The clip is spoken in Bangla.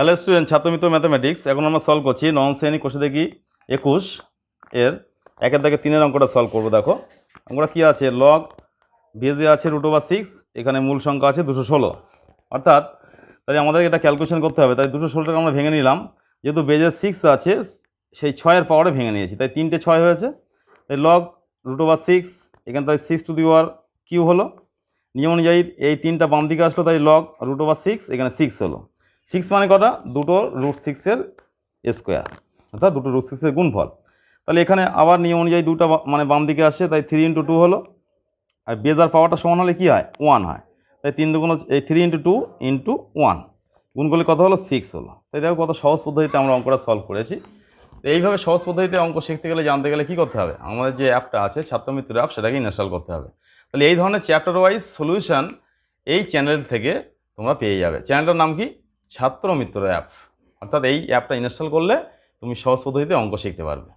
Hello student, ছাত্রমিত্র mathematics. এখন আমরা সলভ করছি নবম শ্রেণী কোষে দেখি 21 এর 1-এর দাগে 3-এর অঙ্কটা সলভ করবো। দেখো অঙ্কটা কী আছে, লগ বেজে আছে √6, এখানে মূল সংখ্যা আছে 216। অর্থাৎ তাই আমাদের এটা ক্যালকুলেশন করতে হবে। তাই 216টাকে আমরা ভেঙে নিলাম, যেহেতু বেজের 6 আছে সেই 6-এর পাওয়ারে ভেঙে নিয়েছি, তাই 3টে 6 হয়েছে। তাই লগ √6 এখানে তাই 6⁴ হলো। নিয়ম অনুযায়ী এই 3টা বাম দিকে আসলো, তাই লগ √6 এখানে 6 হলো। 6 মানে কটা, দুটো √6-এর স্কোয়ার, অর্থাৎ দুটো √6-এর গুণফল। তাহলে এখানে আবার নিয়ম অনুযায়ী দুটো মানে বাম দিকে আসে, তাই 3 × 2 হলো। আর বেজার পাওয়ারটা সমান হলে কী হয়, 1 হয়। তাই 3 দুগুণ এই 3 × 2 × 1 গুণ করলে কত হলো, 6 হলো। তাই দেখো কত সহজ পদ্ধতিতে আমরা অঙ্কটা সলভ করেছি। এইভাবে সহজ পদ্ধতিতে অঙ্ক শিখতে গেলে, জানতে গেলে কী করতে হবে, আমাদের যে অ্যাপটা আছে ছাত্রমিত্র অ্যাপ, সেটাকে ইনস্টল করতে হবে। তাহলে এই ধরনের চ্যাপ্টার ওয়াইজ সলিউশন এই চ্যানেল থেকে তোমরা পেয়ে যাবে। চ্যানেলটার নাম কি, ছাত্রমিত্র অ্যাপ। অর্থাৎ এই অ্যাপটা ইনস্টল করলে তুমি সহজ পদ্ধতিতে অঙ্ক শিখতে পারবে।